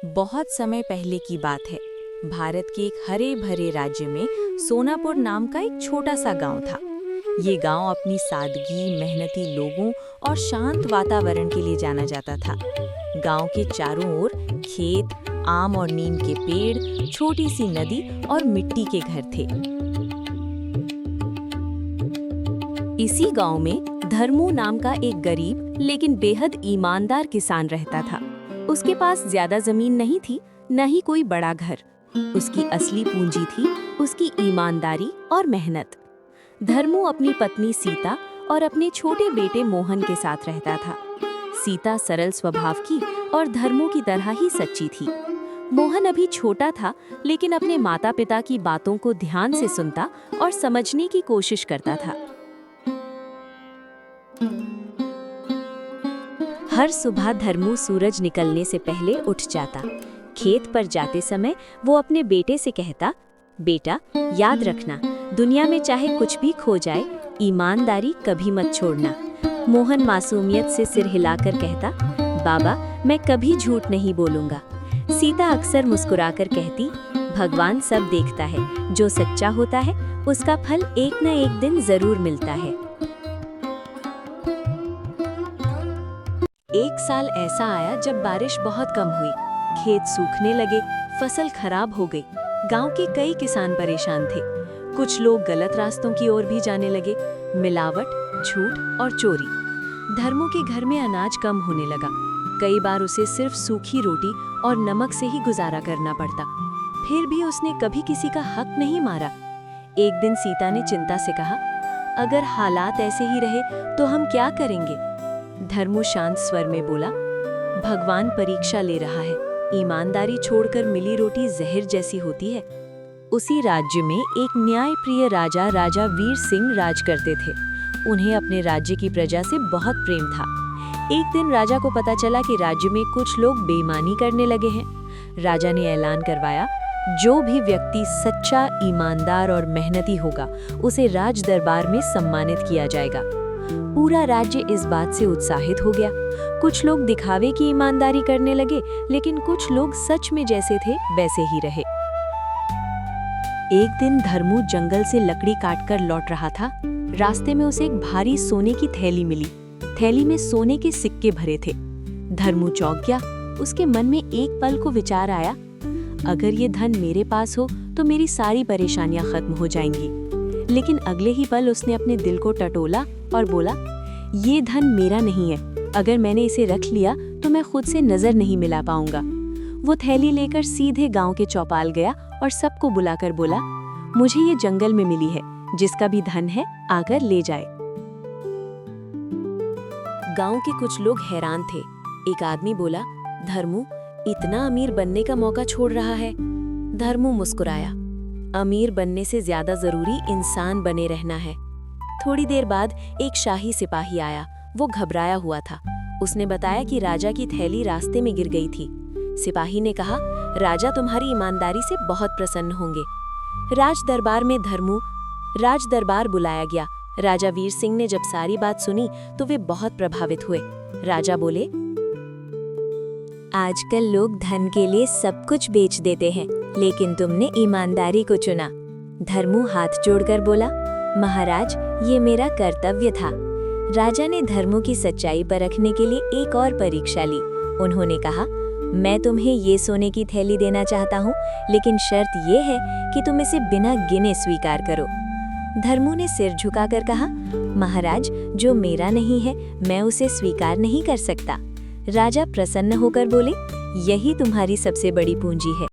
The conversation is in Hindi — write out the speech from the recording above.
बहुत समय पहले की बात है। भारत के एक हरे भरे राज्य में सोनापुर नाम का एक छोटा सा गांव था। ये गांव अपनी सादगी, मेहनती लोगों और शांत वातावरण के लिए जाना जाता था। गांव के चारों ओर खेत, आम और नीम के पेड़, छोटी सी नदी और मिट्टी के घर थे। इसी गांव में धर्मू नाम का एक गरीब लेकिन बेहद ईमानदार किसान रहता था। उसके पास ज्यादा जमीन नहीं थी, न ही कोई बड़ा घर। उसकी असली पूंजी थी उसकी ईमानदारी और मेहनत। धर्मू अपनी पत्नी सीता और अपने छोटे बेटे मोहन के साथ रहता था। सीता सरल स्वभाव की और धर्मू की तरह ही सच्ची थी। मोहन अभी छोटा था, लेकिन अपने माता पिता की बातों को ध्यान से सुनता और समझने की कोशिश करता था। हर सुबह धर्मू सूरज निकलने से पहले उठ जाता। खेत पर जाते समय वो अपने बेटे से कहता, बेटा याद रखना, दुनिया में चाहे कुछ भी खो जाए, ईमानदारी कभी मत छोड़ना। मोहन मासूमियत से सिर हिलाकर कहता, बाबा मैं कभी झूठ नहीं बोलूंगा। सीता अक्सर मुस्कुराकर कहती, भगवान सब देखता है, जो सच्चा होता है उसका फल एक न एक दिन जरूर मिलता है। एक साल ऐसा आया जब बारिश बहुत कम हुई। खेत सूखने लगे, फसल खराब हो गई। गांव के कई किसान परेशान थे। कुछ लोग गलत रास्तों की ओर भी जाने लगे, मिलावट, झूठ और चोरी। धर्मू के घर में अनाज कम होने लगा। कई बार उसे सिर्फ सूखी रोटी और नमक से ही गुजारा करना पड़ता। फिर भी उसने कभी किसी का हक नहीं मारा। एक दिन सीता ने चिंता से कहा, अगर हालात ऐसे ही रहे तो हम क्या करेंगे? धर्मू शांत स्वर में बोला, भगवान परीक्षा ले रहा है। ईमानदारी छोड़कर मिली रोटी जहर जैसी होती है। उसी राज्य में एक न्यायप्रिय राजा राजा वीर सिंह राज करते थे। उन्हें अपने राज्य की प्रजा से बहुत प्रेम था। एक दिन राजा को पता चला कि राज्य में कुछ लोग बेईमानी करने लगे हैं। राजा ने ऐलान करवाया, जो भी व्यक्ति सच्चा, ईमानदार और मेहनती होगा, उसे राज दरबार में सम्मानित किया जाएगा। पूरा राज्य इस बात से उत्साहित हो गया। कुछ लोग दिखावे की ईमानदारी करने लगे, लेकिन कुछ लोग सच में जैसे थे वैसे ही रहे। एक दिन धर्मू जंगल से लकड़ी काटकर लौट रहा था। रास्ते में उसे एक भारी सोने की थैली मिली। थैली में सोने के सिक्के भरे थे। धर्मू चौंक गया। उसके मन में एक पल को विचार आया, अगर ये धन मेरे पास हो तो मेरी सारी परेशानियां खत्म हो जाएंगी। लेकिन अगले ही पल उसने अपने दिल को टटोला और बोला, ये धन मेरा नहीं है। अगर मैंने इसे रख लिया तो मैं खुद से नजर नहीं मिला पाऊंगा। वो थैली लेकर सीधे गांव के चौपाल गया और सबको बुलाकर बोला, मुझे ये जंगल में मिली है, जिसका भी धन है आकर ले जाए। गांव के कुछ लोग हैरान थे। एक आदमी बोला, धर्मू इतना अमीर बनने का मौका छोड़ रहा है। धर्मू मुस्कुराया, अमीर बनने से ज्यादा जरूरी इंसान बने रहना है। थोड़ी देर बाद एक शाही सिपाही आया। वो घबराया हुआ था। उसने बताया कि राजा की थैली रास्ते में गिर गई थी। सिपाही ने कहा, राजा तुम्हारी ईमानदारी से बहुत प्रसन्न होंगे। राज दरबार बुलाया गया। राजा वीर सिंह ने जब सारी बात सुनी तो वे बहुत प्रभावित हुए। राजा बोले, आजकल लोग धन के लिए सब कुछ बेच देते हैं, लेकिन तुमने ईमानदारी को चुना। धर्मू हाथ जोड़कर बोला, महाराज ये मेरा कर्तव्य था। राजा ने धर्मू की सच्चाई परखने के लिए एक और परीक्षा ली। उन्होंने कहा, मैं तुम्हें ये सोने की थैली देना चाहता हूँ, लेकिन शर्त ये है कि तुम इसे बिना गिने स्वीकार करो। धर्मू ने सिर झुकाकर कहा, महाराज जो मेरा नहीं है मैं उसे स्वीकार नहीं कर सकता। राजा प्रसन्न होकर बोले, यही तुम्हारी सबसे बड़ी पूंजी है।